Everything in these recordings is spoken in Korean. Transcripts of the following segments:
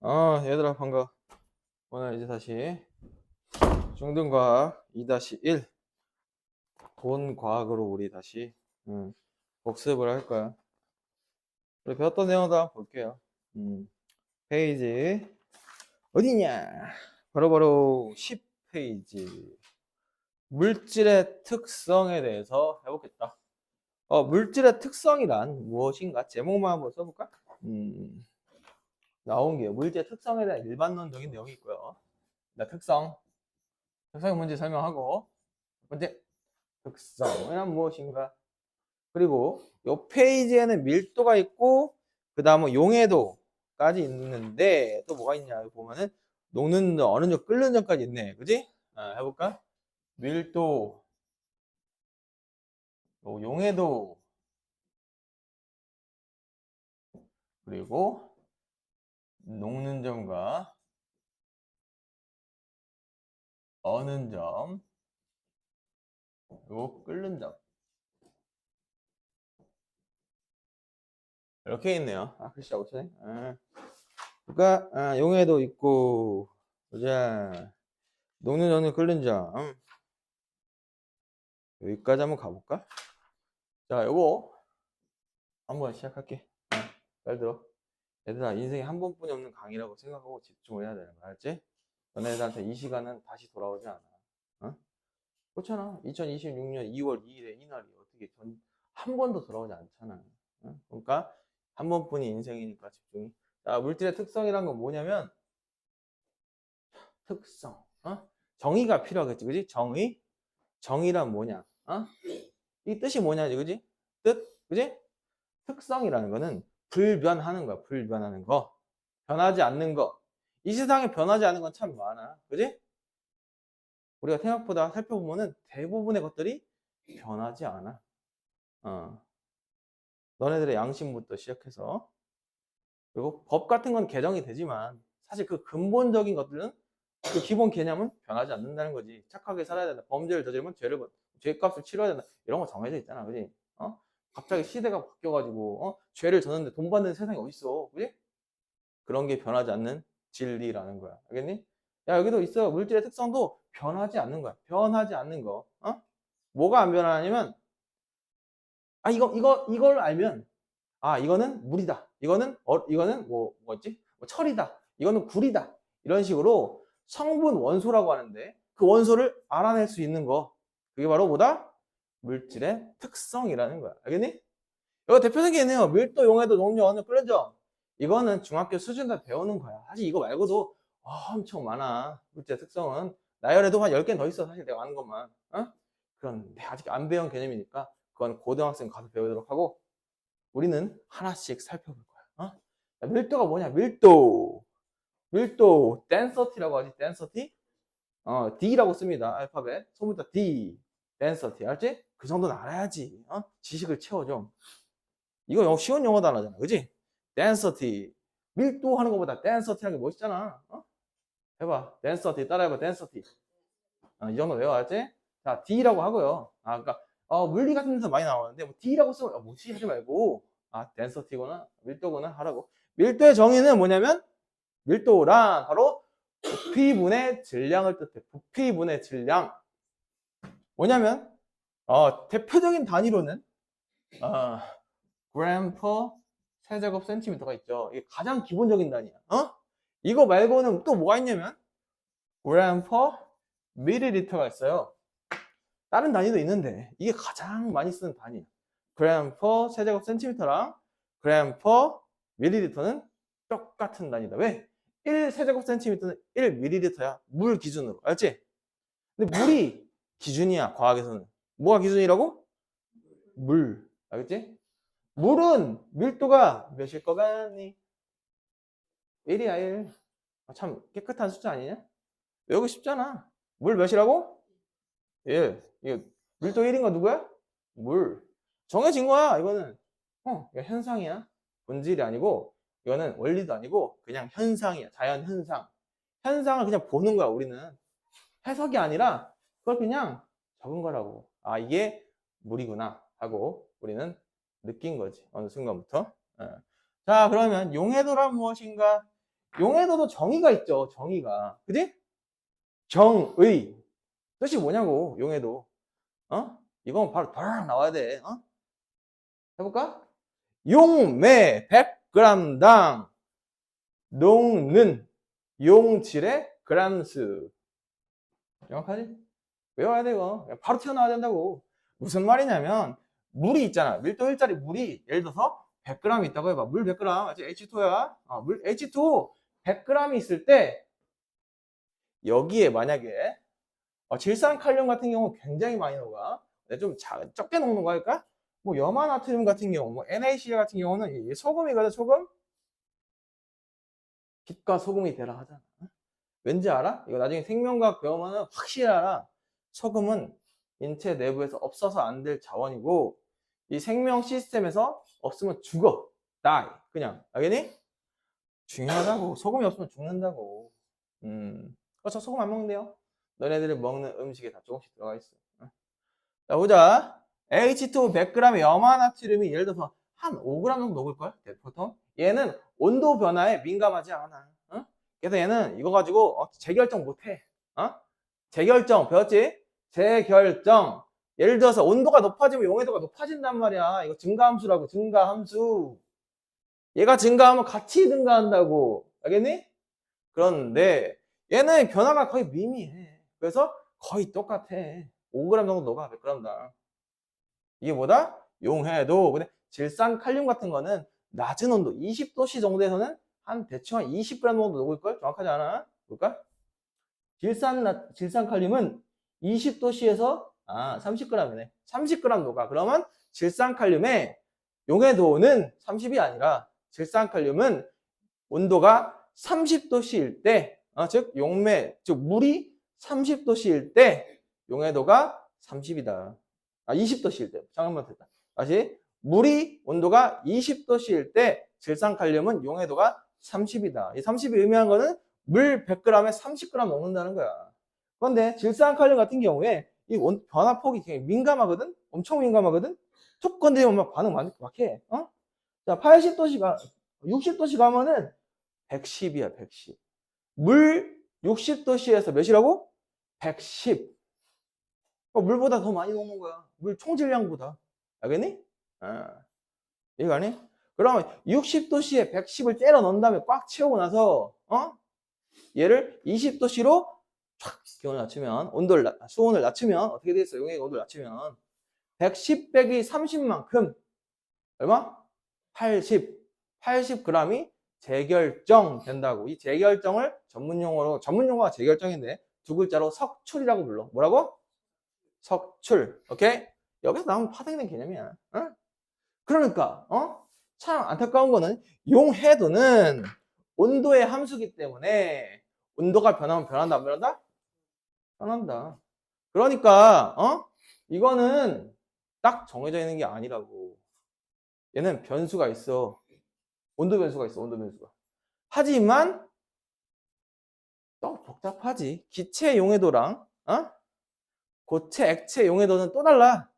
얘들아 반가워. 오늘 이제 다시 중등과학 2-1 본과학으로 우리 다시 복습을 할 거야. 우리 배웠던 내용도 한번 볼게요. 페이지 어디냐? 바로바로 10페이지. 물질의 특성에 대해서 해보겠다. 물질의 특성이란 무엇인가? 제목만 한번 써볼까? 나온 게 물질의 특성에 대한 일반론적인 내용이 있고요. 특성의 문제 설명하고, 첫 번째, 특성은 무엇인가? 그리고 이 페이지에는 밀도가 있고, 그 다음은 용해도까지 있는데, 또 뭐가 있냐? 여기 보면은, 녹는 점, 어느 점, 끓는 점까지 있네. 그지? 해볼까? 밀도, 용해도, 그리고 녹는 점과 어는 점, 그리고 끓는 점. 이렇게 있네요. 글씨가 없네. 그러니까 용해도 있고, 보자. 녹는 점과 끓는 점. 여기까지 한번 가볼까? 자, 요거 한번 시작할게. 잘 들어. 얘들아, 인생에 한 번뿐이 없는 강의라고 생각하고 집중을 해야 되는 거야. 알지? 너네들한테 이 시간은 다시 돌아오지 않아. 어? 그렇잖아. 2026년 2월 2일에 이날이 어떻게 한 번도 돌아오지 않잖아. 그러니까 한 번뿐이 인생이니까 집중이. 자, 물질의 특성이란 건 뭐냐면 특성. 정의가 필요하겠지. 그지? 정의? 정의란 뭐냐? 이 뜻이 뭐냐지. 그지? 뜻? 그지? 특성이라는 거는 불변하는 거야. 불변하는 거. 변하지 않는 거. 이 세상에 변하지 않는 건 참 많아. 그지? 우리가 생각보다 살펴보면은 대부분의 것들이 변하지 않아. 너네들의 양심부터 시작해서. 그리고 법 같은 건 개정이 되지만 사실 그 근본적인 것들은 그 기본 개념은 변하지 않는다는 거지. 착하게 살아야 된다. 범죄를 저지르면 죄값을 치러야 된다. 이런 거 정해져 있잖아. 그지? 갑자기 시대가 바뀌어가지고, 죄를 졌는데 돈 받는 세상이 어딨어. 그지? 그런 게 변하지 않는 진리라는 거야. 알겠니? 야, 여기도 있어. 물질의 특성도 변하지 않는 거야. 변하지 않는 거. 뭐가 안 변하냐면, 이걸 알면, 이거는 물이다. 이거는 뭐였지? 철이다. 이거는 굴이다. 이런 식으로 성분 원소라고 하는데, 그 원소를 알아낼 수 있는 거. 그게 바로 뭐다? 물질의 특성이라는 거야. 알겠니? 이거 대표적인 게 있네요. 밀도, 용해도, 녹류, 어느, 끓는 점. 이거는 중학교 수준 다 배우는 거야. 사실 이거 말고도 엄청 많아. 물질의 특성은. 나열해도 한 10개는 더 있어. 사실 내가 아는 것만. 그런데 아직 안 배운 개념이니까 그건 고등학생 가서 배우도록 하고 우리는 하나씩 살펴볼 거야. 밀도가 뭐냐? 밀도. density라고 하지. density. D라고 씁니다. 알파벳. 소문자 D. density. 알지? 그 정도는 알아야지. 지식을 채워줘. 이거 쉬운 영어 단어잖아. 그지? density. 밀도 하는 것보다 density라는 게 멋있잖아. 해봐. density. 따라해봐. density. 이 정도 외워야지. 자, D라고 하고요. 그러니까, 물리 같은 데서 많이 나오는데, 뭐 D라고 쓰면, 뭐지? 하지 말고, density구나. 밀도구나. 하라고. 밀도의 정의는 뭐냐면, 밀도란 바로 부피분의 질량을 뜻해. 부피분의 질량. 뭐냐면, 대표적인 단위로는, gram per 세제곱 센티미터가 있죠. 이게 가장 기본적인 단위야. 이거 말고는 또 뭐가 있냐면 gram per milliliter가 있어요. 다른 단위도 있는데 이게 가장 많이 쓰는 단위야. gram per 세제곱 센티미터랑 gram per milliliter는 똑같은 단위다. 왜? 1 세제곱 센티미터는 1 milliliter야. 물 기준으로. 알지? 근데 물이 기준이야. 과학에서는. 뭐가 기준이라고? 물. 알겠지? 물은 밀도가 몇일 것 같니? 1이야 1. 참 깨끗한 숫자 아니냐? 외우기 쉽잖아. 물 몇이라고? 1. 이거 밀도 1인 거 누구야? 물. 정해진 거야 이거는. 이거 현상이야. 본질이 아니고 이거는 원리도 아니고 그냥 현상이야. 자연 현상. 현상을 그냥 보는 거야 우리는. 해석이 아니라 그걸 그냥 적은 거라고. 이게 물이구나 하고 우리는 느낀 거지. 어느 순간부터. 자, 그러면 용해도란 무엇인가? 용해도도 정의가 있죠. 정의가. 그지? 정의. 뜻이 뭐냐고, 용해도. 이건 바로 덜 나와야 돼. 해볼까? 용매 100g당 농는 용질의 gram수. 정확하지? 외워야 돼, 이거. 바로 튀어나와야 된다고. 무슨 말이냐면, 물이 있잖아. 밀도 1짜리 물이, 예를 들어서 100g 있다고 해봐. 물 100g. 맞지? H2야. 물 H2 100g 있을 때, 여기에 만약에, 질산칼륨 같은 경우 굉장히 많이 녹아. 좀 적게 녹는 거 할까? 뭐, 염화나트륨 같은 경우, 뭐, NaCl 같은 경우는 소금이거든, 소금? 빛과 소금이 되라 하잖아. 왠지 알아? 이거 나중에 생명과학 배우면은 확실히 알아. 소금은 인체 내부에서 없어서 안 될 자원이고, 이 생명 시스템에서 없으면 죽어. die. 그냥. 알겠니? 중요하다고. 소금이 없으면 죽는다고. 저 소금 안 먹는데요? 너네들이 먹는 음식에 다 조금씩 들어가 있어. 자, 보자. H2 100g의 염화나트륨이 예를 들어서 한 5g 정도 녹을걸? 보통. 얘는 온도 변화에 민감하지 않아. 그래서 얘는 이거 가지고 재결정 못해. 재결정 배웠지? 재결정. 예를 들어서 온도가 높아지면 용해도가 높아진단 말이야. 이거 증가함수라고. 증가함수. 얘가 증가하면 같이 증가한다고. 알겠니? 그런데 얘는 변화가 거의 미미해. 그래서 거의 똑같아. 5g 정도 녹아. 100g당. 이게 뭐다? 용해도. 근데 질산칼륨 같은 거는 낮은 온도 20도씨 정도에서는 한 대충 한 20g 정도 녹을걸? 정확하지 않아? 볼까? 질산칼륨은 20도씨에서 30g이네. 30g 녹아. 그러면 질산칼륨의 용해도는 30이 아니라 질산칼륨은 온도가 30도씨일 때, 즉 용매, 즉 물이 30도씨일 때 용해도가 30이다. 20도씨일 때. 잠깐만 됐다. 다시 물이 온도가 20도씨일 때 질산칼륨은 용해도가 30이다. 이 30이 의미한 거는 물 100g에 30g 먹는다는 거야. 그런데 질산칼륨 같은 경우에 이 변화폭이 굉장히 민감하거든? 엄청 민감하거든? 툭 건드리면 막 반응 막 해. 자, 80도씨가, 60도씨 가면은 110이야, 110. 물 60도씨에서 몇이라고? 110. 물보다 더 많이 녹는 거야. 물 총질량보다. 알겠니? 이해가니? 그러면 60도씨에 110을 때려 넣은 다음에 꽉 채우고 나서, 얘를 20도씨로 촥 기온을 낮추면, 수온을 낮추면, 어떻게 되겠어? 용해가 온도를 낮추면, 110 빼기 30만큼, 얼마? 80g이 재결정 된다고. 이 재결정을 전문용어가 재결정인데, 두 글자로 석출이라고 불러. 뭐라고? 석출. 오케이? 여기서 나오면 파생된 개념이야. 그러니까, 참 안타까운 거는 용해도는 온도의 함수기 때문에 온도가 변하면 변한다, 안 변한다? 변한다. 그러니까, 이거는 딱 정해져 있는 게 아니라고. 얘는 변수가 있어. 온도 변수가 있어, 온도 변수가. 하지만, 또 복잡하지. 기체 용해도랑, 고체, 액체 용해도는 또 달라.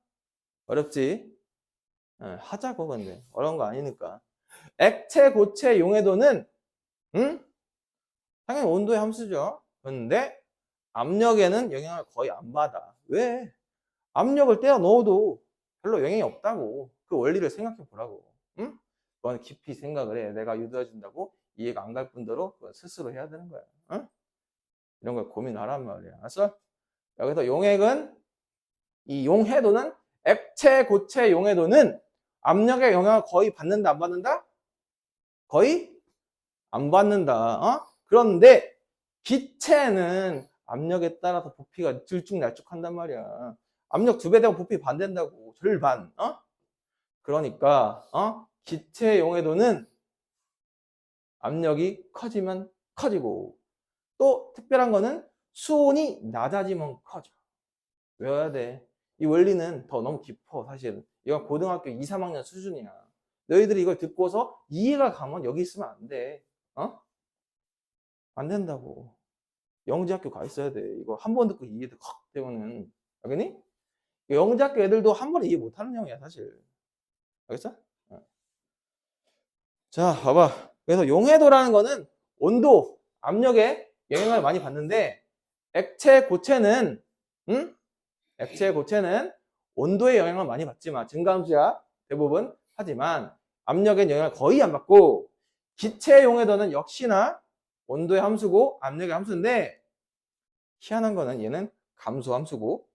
어렵지? 하자고, 근데. 어려운 거 아니니까. 액체, 고체 용해도는, 당연히 온도의 함수죠. 그런데, 압력에는 영향을 거의 안 받아. 왜? 압력을 떼어 넣어도 별로 영향이 없다고. 그 원리를 생각해 보라고. 응? 그건 깊이 생각을 해. 내가 유도해준다고 이해가 안 갈 뿐더러 그건 스스로 해야 되는 거야. 응? 이런 걸 고민하란 말이야. 알았어? 여기서 이 용해도는 액체, 고체 용해도는 압력의 영향을 거의 받는다, 안 받는다? 거의 안 받는다. 그런데 기체는 압력에 따라서 부피가 들쭉날쭉한단 말이야. 압력 2배 되면 부피 반 된다고. 절반. 그러니까 기체 용해도는 압력이 커지면 커지고, 또 특별한 거는 수온이 낮아지면 커져. 외워야 돼. 이 원리는 더 너무 깊어, 사실은. 이건 고등학교 2, 3학년 수준이야. 너희들이 이걸 듣고서 이해가 가면 여기 있으면 안 돼. 안 된다고. 영재학교 가 있어야 돼. 이거 한 번 듣고 이해 되면은. 알겠니? 영재학교 애들도 한 번에 이해 못하는 형이야, 사실. 알겠어? 자, 봐봐. 그래서 용해도라는 거는 온도, 압력에 영향을 많이 받는데 액체, 고체는 액체, 고체는 온도에 영향을 많이 받지만 증가함수야 대부분 하지만 압력에 영향을 거의 안 받고 기체 용해도는 역시나 온도의 함수고 압력의 함수인데 희한한 거는 얘는 감소 함수고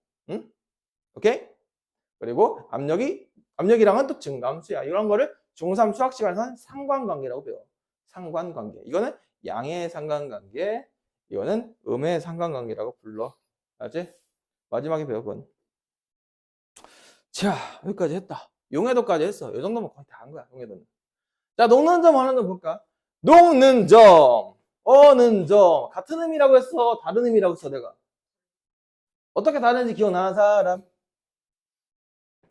오케이? 그리고 압력이랑은 또 증가함수야. 이런 거를 중3 수학 시간에서는 상관관계라고 배워. 상관관계. 이거는 양의 상관관계, 이거는 음의 상관관계라고 불러. 알지? 마지막에 배워본. 자, 여기까지 했다. 용해도까지 했어. 이 정도면 거의 다 한 거야, 용해도는. 자, 녹는 점 하나 더 볼까? 녹는 점, 어는 점. 같은 의미라고 했어? 다른 의미라고 했어, 내가? 어떻게 다른지 기억나는 사람?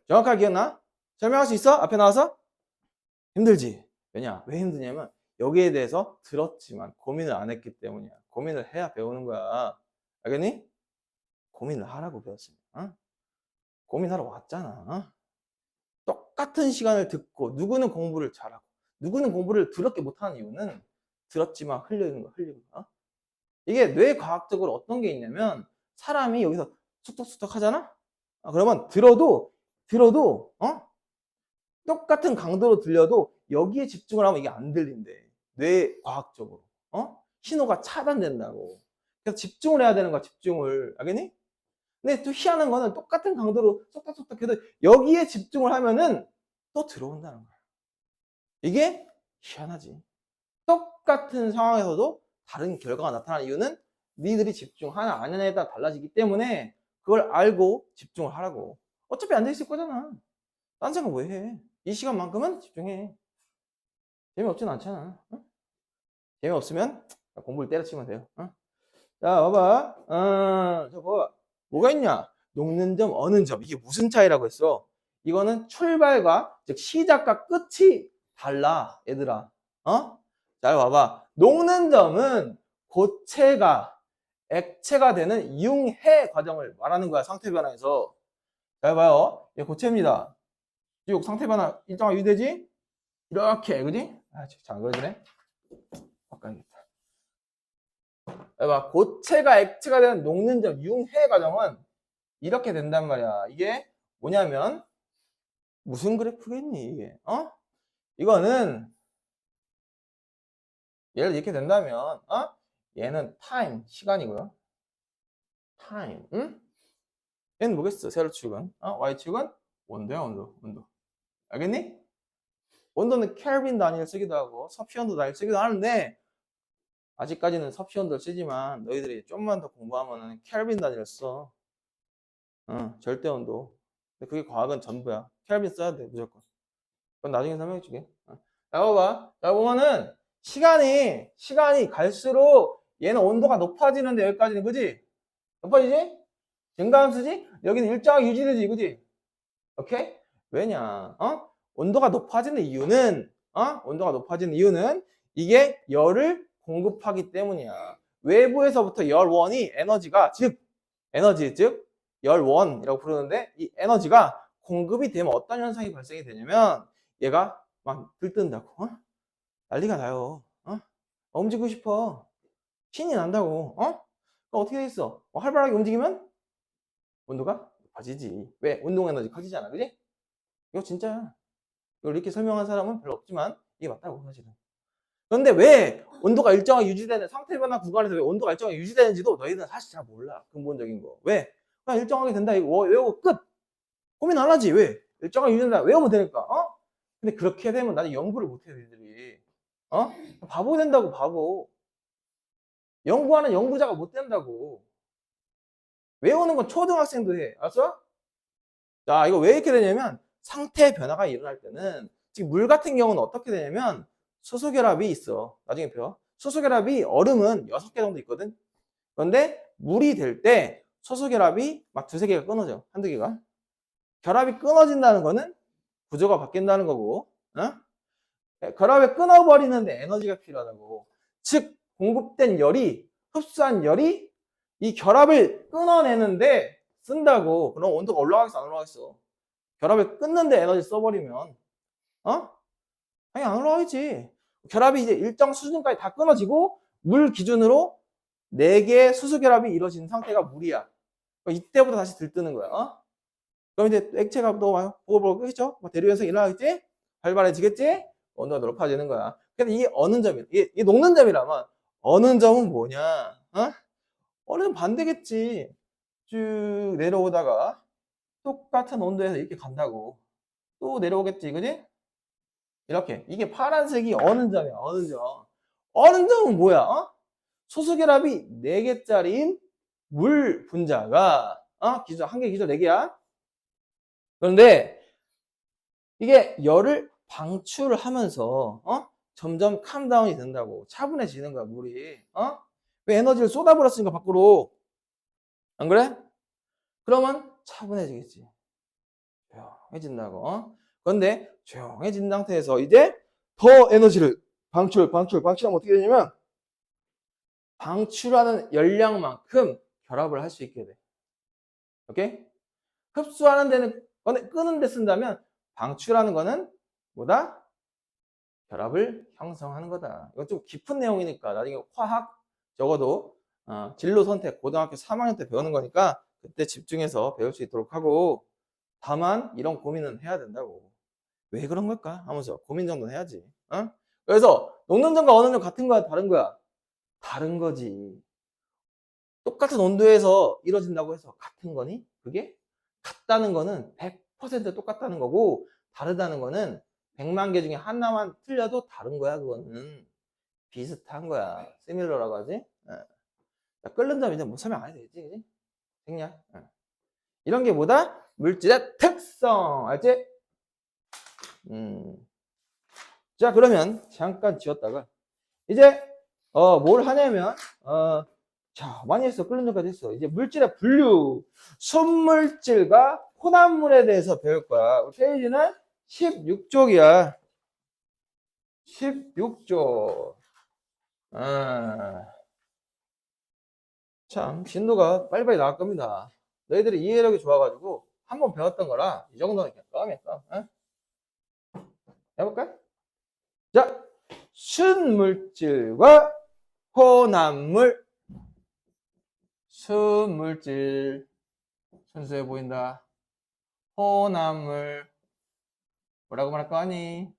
정확하게 기억나? 설명할 수 있어? 앞에 나와서? 힘들지? 왜냐? 왜 힘드냐면 여기에 대해서 들었지만 고민을 안 했기 때문이야. 고민을 해야 배우는 거야. 알겠니? 고민을 하라고 배웠으면. 어? 고민하러 왔잖아. 어? 똑같은 시간을 듣고 누구는 공부를 잘하고 누구는 공부를 더럽게 못하는 이유는 들었지만 흘리는 거야. 흘리는 거야. 이게 뇌과학적으로 어떤 게 있냐면 사람이 여기서 툭툭툭툭 하잖아? 그러면 들어도 똑같은 강도로 들려도 여기에 집중을 하면 이게 안 들린대. 뇌과학적으로. 신호가 차단된다고. 그래서 집중을 해야 되는 거야, 집중을. 알겠니? 근데 또 희한한 거는 똑같은 강도로 쏙쏙쏙 해도 여기에 집중을 하면은 또 들어온다는 거야. 이게 희한하지. 똑같은 상황에서도 다른 결과가 나타나는 이유는 니들이 집중하나 안 하냐에 따라 달라지기 때문에 그걸 알고 집중을 하라고. 어차피 안 돼 있을 거잖아. 딴 생각 왜 해? 이 시간만큼은 집중해. 재미없진 않잖아. 어? 재미없으면 공부를 때려치면 돼요. 어? 자, 봐봐. 저 봐봐. 뭐가 있냐? 녹는 점, 어는 점. 이게 무슨 차이라고 했어? 이거는 출발과, 즉, 시작과 끝이 달라, 얘들아. 잘 봐봐. 녹는 점은 고체가 액체가 되는 융해 과정을 말하는 거야, 상태 변화에서. 잘 봐요. 이게 고체입니다. 쭉 상태 변화 일정하게 유지되지? 이렇게, 그지? 잘 안 그려지네? 바꿔야겠다. 봐, 고체가 액체가 되는 녹는 점, 융해 과정은 이렇게 된단 말이야. 이게 뭐냐면, 무슨 그래프겠니, 이게? 이거는, 예를 이렇게 된다면, 얘는 타임, 시간이고요. 타임, 응? 얘는 뭐겠어, 세로축은? Y축은 온도야, 온도. 알겠니? 온도는 켈빈 단위를 쓰기도 하고, 섭시온도 단위를 쓰기도 하는데, 아직까지는 섭시온도를 쓰지만, 너희들이 좀만 더 공부하면은 켈빈 단위를 써. 절대 온도. 근데 그게 과학은 전부야. 켈빈 써야 돼, 무조건. 그건 나중에 설명해 줄게. 자, 봐봐. 자, 보면은, 시간이 갈수록 얘는 온도가 높아지는데 여기까지는, 그지? 높아지지? 증가함수지? 여기는 일정하게 유지되지, 그지? 오케이? 왜냐? 온도가 높아지는 이유는, 온도가 높아지는 이유는 이게 열을 공급하기 때문이야. 외부에서부터 열원이 에너지, 즉, 열원이라고 부르는데, 이 에너지가 공급이 되면 어떤 현상이 발생이 되냐면, 얘가 막 들뜬다고, 난리가 나요. 움직이고 싶어. 신이 난다고, 그럼 어떻게 돼 있어? 활발하게 움직이면 온도가 높아지지. 왜? 운동 에너지 커지잖아, 그지? 이거 진짜야. 이걸 이렇게 설명한 사람은 별로 없지만 이게 맞다고 사실은. 그런데 왜 온도가 일정하게 유지되는 상태 변화 구간에서 왜 온도가 일정하게 유지되는지도 너희들은 사실 잘 몰라. 근본적인 거. 왜? 그냥 일정하게 된다. 이거 외우고 끝. 고민 안 하지. 왜? 일정하게 유지된다. 외우면 되니까. 근데 그렇게 되면 나는 연구를 못 해, 너희들이. 바보 된다고, 바보. 연구하는 연구자가 못 된다고. 외우는 건 초등학생도 해. 알았어? 자, 이거 왜 이렇게 되냐면 상태 변화가 일어날 때는 지금 물 같은 경우는 어떻게 되냐면 수소결합이 있어. 나중에 배워. 수소결합이 얼음은 6개 정도 있거든. 그런데 물이 될 때 수소결합이 막 두세 개가 끊어져. 한두 개가. 결합이 끊어진다는 거는 구조가 바뀐다는 거고, 결합이 끊어버리는데 에너지가 필요하다고. 즉, 공급된 열이, 흡수한 열이 이 결합을 끊어내는데 쓴다고. 그럼 온도가 올라가겠어, 안 올라가겠어? 결합을 끊는데 에너지 써버리면, 당연히 안 올라가겠지. 결합이 이제 일정 수준까지 다 끊어지고, 물 기준으로 4개의 수소결합이 이루어진 상태가 물이야. 이때부터 다시 들뜨는 거야. 그럼 이제 액체가 또 보글보글 끓겠죠? 대류 현상이 일어나겠지? 활발해지겠지? 온도가 높아지는 거야. 근데 이게 어느 점이야? 이게 녹는 점이라면 어느 점은 뭐냐? 어느 점 반대겠지. 쭉 내려오다가 똑같은 온도에서 이렇게 간다고. 또 내려오겠지, 그지? 이렇게. 이게 파란색이 어느 점이야, 어느 점. 어느 점은 뭐야? 소수결합이 4개짜리인 물 분자가, 기준, 한 개 기준 4개야. 그런데 이게 열을 방출을 하면서, 점점 캄다운이 된다고. 차분해지는 거야, 물이. 왜 에너지를 쏟아버렸으니까 밖으로. 안 그래? 그러면 차분해지겠지. 조용해진다고. 그런데 조용해진 상태에서 이제 더 에너지를 방출하면 어떻게 되냐면 방출하는 열량만큼 결합을 할 수 있게 돼. 오케이? 흡수하는 데는 끄는 데 쓴다면 방출하는 거는 뭐다? 결합을 형성하는 거다. 이건 좀 깊은 내용이니까 나중에 화학 적어도 진로 선택 고등학교 3학년 때 배우는 거니까 그때 집중해서 배울 수 있도록 하고 다만 이런 고민은 해야 된다고. 왜 그런 걸까? 하면서 고민 정도는 해야지. 그래서 녹는 점과 어는 점 같은 거야? 다른 거야? 다른 거지. 똑같은 온도에서 이루어진다고 해서 같은 거니? 그게? 같다는 거는 100% 똑같다는 거고 다르다는 거는 100만 개 중에 하나만 틀려도 다른 거야. 그거는 비슷한 거야. 시밀러라고 하지? 끓는 점 이제 뭐 설명 안 해도 되지, 그지? 생략. 이런 게 뭐다? 물질의 특성. 알지? 자, 그러면 잠깐 지웠다가 이제 뭘 하냐면 자, 많이 했어. 끓는 점까지 했어. 이제 물질의 분류, 순물질과 혼합물에 대해서 배울 거야. 페이지는 16쪽이야. 16쪽. 참 진도가 빨리빨리 나올 겁니다. 너희들이 이해력이 좋아가지고 한번 배웠던 거라 이 정도는 그냥 껌이야. 해볼까? 자, 순물질과 혼합물. 순물질 순수해 보인다. 혼합물 뭐라고 말할 거 아니?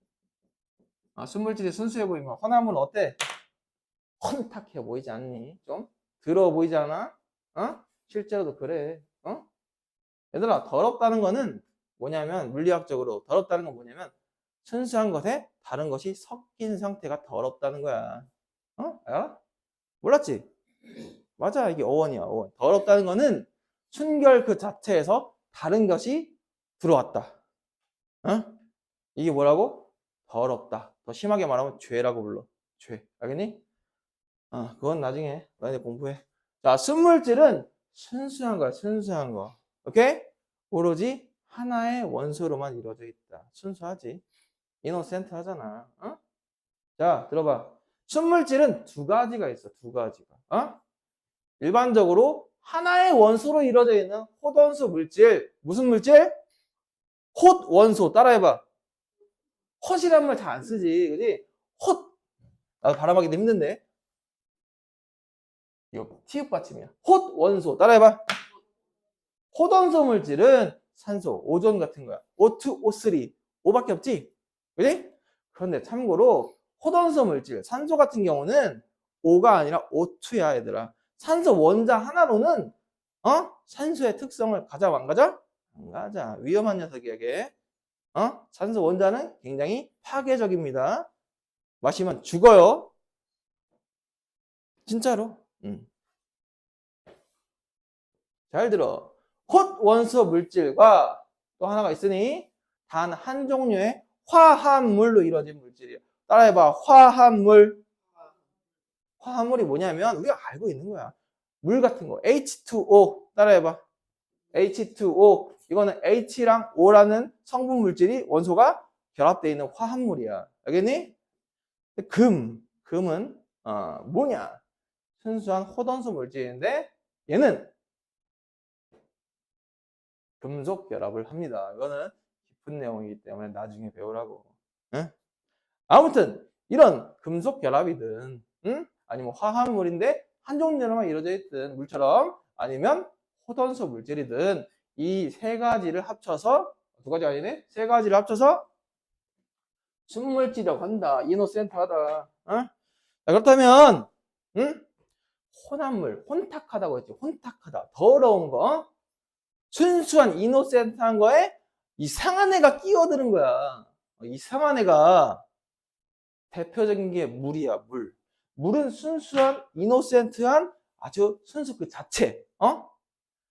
순물질이 순수해 보이면 혼합물은 어때? 혼탁해 보이지 않니? 좀 더러워 보이지 않아? 실제로도 그래. 얘들아, 더럽다는 거는 뭐냐면 물리학적으로 더럽다는 건 뭐냐면 순수한 것에 다른 것이 섞인 상태가 더럽다는 거야. 알아? 몰랐지? 맞아, 이게 어원이야, 어원. 더럽다는 거는 순결 그 자체에서 다른 것이 들어왔다. 이게 뭐라고? 더럽다. 더 심하게 말하면 죄라고 불러. 죄. 알겠니? 그건 나중에 너희들 공부해. 자, 순물질은 순수한 거야, 순수한 거. 오케이? 오로지 하나의 원소로만 이루어져 있다. 순수하지? 이노센트 하잖아. 자, 들어봐. 순물질은 두 가지가 있어, 두 가지가. 일반적으로 하나의 원소로 이루어져 있는 톳원소 물질. 무슨 물질? 톳원소. 따라해봐. 톳이란 말 잘 안 쓰지. 그지? 톳. 나도 발음하기도 힘든데. 이거 티읕 받침이야. 톳원소. 따라해봐. 톳원소 물질은 산소, 오존 같은 거야. O2, O3. O밖에 없지? 그지? 그런데 참고로 톳원소 물질, 산소 같은 경우는 O가 아니라 O2야, 얘들아. 산소 원자 하나로는 산소의 특성을 가져 안 가져? 안 가져. 위험한 녀석이야, 걔. 산소 원자는 굉장히 파괴적입니다. 마시면 죽어요. 진짜로. 잘 들어. 톳원소 물질과 또 하나가 있으니 단 한 종류의 화합물로 이루어진 물질이야. 따라해봐. 화합물. 화합물이 뭐냐면 우리가 알고 있는 거야. 물 같은 거. H2O. 따라해봐. H2O. 이거는 H랑 O라는 성분 물질이 원소가 결합되어 있는 화합물이야. 알겠니? 금은 뭐냐? 순수한 톳원소 물질인데 얘는 금속 결합을 합니다. 이거는 깊은 내용이기 때문에 나중에 배우라고. 아무튼 이런 금속 결합이든 아니면 화합물인데 한 종류로만 이루어져 있든 물처럼 아니면 호던수 물질이든 이 세 가지를 합쳐서 두 가지 아니네? 세 가지를 합쳐서 순물질이라고 한다. 이노센트하다. 어? 자, 그렇다면 응? 혼합물, 혼탁하다고 했지. 혼탁하다. 더러운 거. 순수한 이노센트한 거에 이상한 애가 끼어드는 거야. 이상한 애가 대표적인 게 물이야, 물. 물은 순수한 이노센트한 아주 순수 그 자체.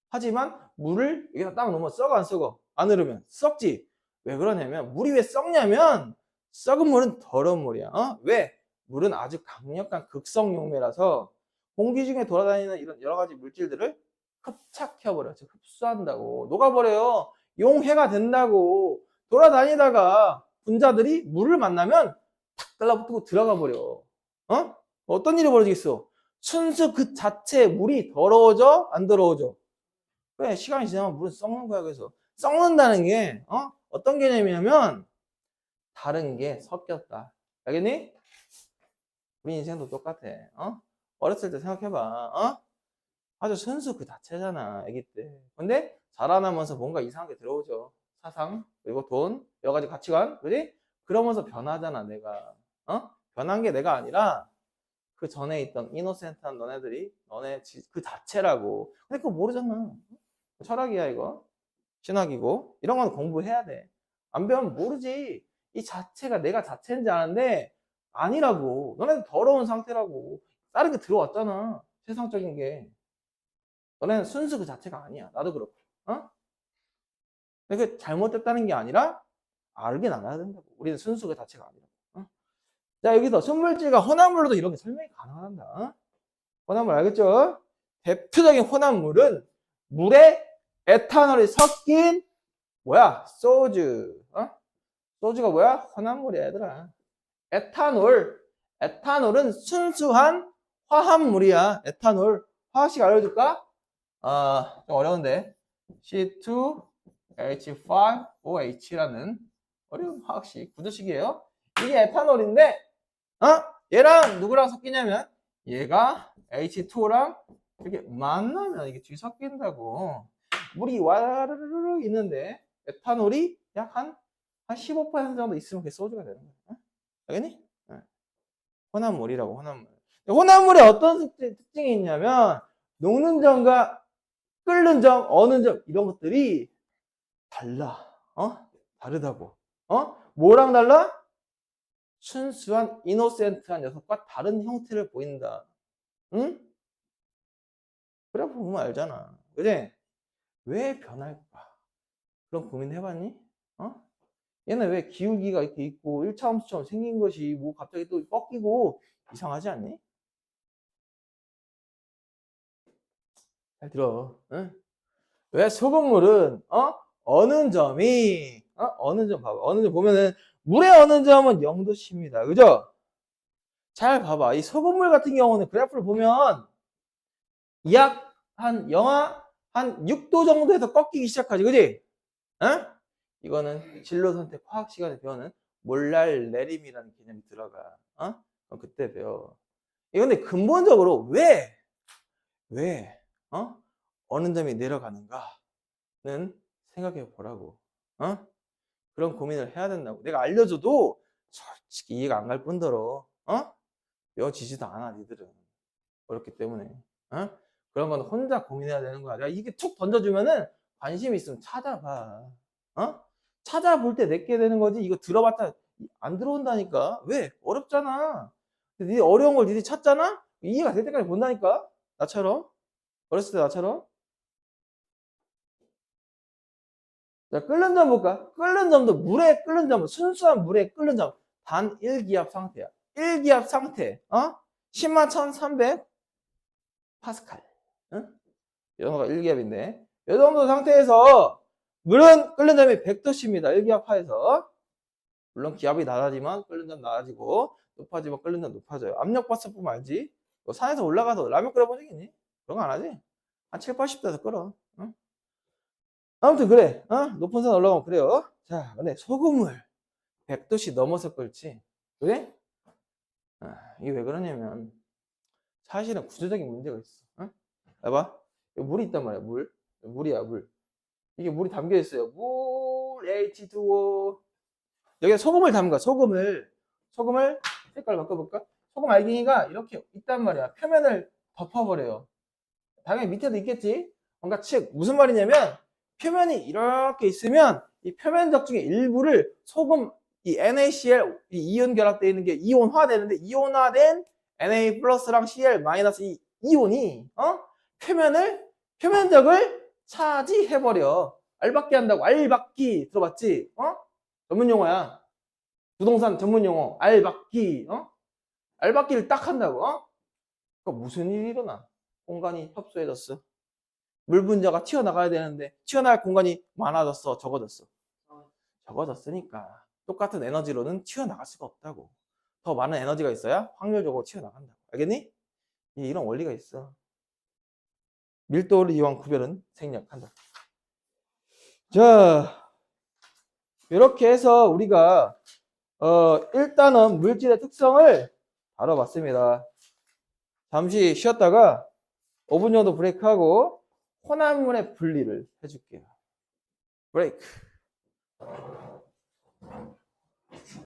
하지만 물을 여기다 딱 넣으면 썩어 안 썩어? 안 흐르면 썩지. 왜 그러냐면 물이 왜 썩냐면 썩은 물은 더러운 물이야. 왜? 물은 아주 강력한 극성 용매라서 공기 중에 돌아다니는 이런 여러 가지 물질들을 흡착해버려. 즉 흡수한다고. 녹아버려요. 용해가 된다고. 돌아다니다가 분자들이 물을 만나면 탁 달라붙고 들어가 버려. 어떤 일이 벌어지겠어? 순수 그 자체의 물이 더러워져? 안 더러워져? 그래, 시간이 지나면 물은 썩는 거야. 그래서 썩는다는 게 어떤 개념이냐면 다른 게 섞였다. 알겠니? 우리 인생도 똑같아. 어렸을 때 생각해봐. 아주 순수 그 자체잖아, 아기 때. 근데 자라나면서 뭔가 이상한 게 들어오죠. 사상, 그리고 돈, 여러 가지 가치관, 그지? 그러면서 변하잖아, 내가. 변한 게 내가 아니라 그 전에 있던 이노센트한 너네들이 너네 그 자체라고. 근데 그거 모르잖아. 철학이야, 이거. 신학이고. 이런 건 공부해야 돼. 안 배우면 모르지. 이 자체가 내가 자체인지 아는데 아니라고. 너네들 더러운 상태라고. 다른 게 들어왔잖아. 세상적인 게. 너네는 순수 그 자체가 아니야. 나도 그렇고. 근데 그 잘못됐다는 게 아니라 알긴 알아야 된다고. 우리는 순수 그 자체가 아니라고. 자, 여기서 순물질과 혼합물로도 이런 게 설명이 가능하단다. 혼합물 알겠죠? 대표적인 혼합물은 물에 에탄올이 섞인 뭐야? 소주. 소주가 뭐야? 혼합물이야, 얘들아. 에탄올은 순수한 화합물이야. 에탄올. 화학식 알려줄까? 좀 어려운데. C2H5OH라는 어려운 화학식, 구조식이에요. 이게 에탄올인데, 얘랑 누구랑 섞이냐면, 얘가 H2랑 이렇게 만나면 이게 뒤섞인다고. 물이 와르르르 있는데, 에탄올이 약 한 15% 정도 있으면 그게 소주가 되는 거야. 알겠니? 혼합물이라고, 혼합물. 혼합물의 어떤 특징이 있냐면, 녹는 점과 끓는 점, 어는 점, 이런 것들이 달라. 다르다고. 뭐랑 달라? 순수한 이노센트한 녀석과 다른 형태를 보인다. 응? 그래 보면 알잖아. 그지? 왜 변할까? 그런 고민 해봤니? 얘는 왜 기울기가 이렇게 있고 1차 함수처럼 생긴 것이 뭐 갑자기 또 꺾이고 이상하지 않니? 잘 들어. 응? 왜 소금물은 어느 점이 어느 점 봐봐. 어느 점 보면은 물의 어느 점은 0도씨입니다. 그죠? 잘 봐봐. 이 소금물 같은 경우는 그래프를 보면 약 한 영하 한 6도 정도에서 꺾이기 시작하지. 그지? 이거는 진로 선택 화학 시간에 배우는 몰랄 내림이라는 개념이 들어가. 그때 배워. 근데 근본적으로 왜 어느 점이 내려가는가는 생각해 보라고. 그런 고민을 해야 된다고. 내가 알려줘도 솔직히 이해가 안 갈 뿐더러 외워지지도 않아, 니들은. 어렵기 때문에. 그런 건 혼자 고민해야 되는 거야. 내가 이게 툭 던져주면은 관심 있으면 찾아봐. 찾아볼 때 내게 되는 거지. 이거 들어봤자 안 들어온다니까. 왜? 어렵잖아. 근데 니 어려운 걸 니들이 찾잖아? 이해가 될 때까지 본다니까. 나처럼. 어렸을 때 나처럼. 자, 끓는 점 볼까? 끓는 점도 물에 끓는 점은 순수한 물에 끓는 점. 단 1기압 상태야. 1기압 상태. 10만 1300 파스칼. 이 정도가 1기압인데. 이 정도 상태에서 물은 끓는 점이 100도씨입니다. 1기압 하에서. 물론 기압이 낮아지면 끓는 점 낮아지고 높아지면 끓는 점 높아져요. 압력 봤을 뿐 알지? 산에서 올라가서 라면 끓여본 적 있니? 그런 거 안 하지? 한 7, 80도에서 끓어. 아무튼 그래. 높은 산 올라가면 그래요. 자, 근데 소금물 100도씨 넘어서 끓지. 그래? 이게 왜 그러냐면 사실은 구조적인 문제가 있어. 어? 봐봐. 여기 물이 있단 말이야. 물이야, 물. 이게 물이 담겨 있어요. 물 H2O. 여기에 소금을 담은 거야. 소금을 색깔 바꿔볼까? 소금 알갱이가 이렇게 있단 말이야. 표면을 덮어버려요. 당연히 밑에도 있겠지. 그러니까 즉 무슨 말이냐면 표면이 이렇게 있으면 이 표면적 중에 일부를 소금 이 NaCl 이 이온 결합되어 있는 게 이온화되는데 이온화된 Na 플러스랑 Cl 마이너스 이 이온이 표면적을 차지해버려. 알박기 한다고. 알박기 들어봤지? 전문 용어야. 부동산 전문 용어. 알박기. 알박기를 딱 한다고. 그러니까 무슨 일이 일어나? 공간이 협소해졌어. 물 분자가 튀어나가야 되는데 튀어나갈 공간이 많아졌어, 적어졌어? 적어졌으니까 똑같은 에너지로는 튀어나갈 수가 없다고. 더 많은 에너지가 있어야 확률적으로 튀어나간다고. 알겠니? 이런 원리가 있어. 밀도를 이용한 구별은 생략한다. 자, 이렇게 해서 우리가 일단은 물질의 특성을 다뤄봤습니다. 잠시 쉬었다가 5분 정도 브레이크하고 혼합물의 분리를 해줄게요. 브레이크.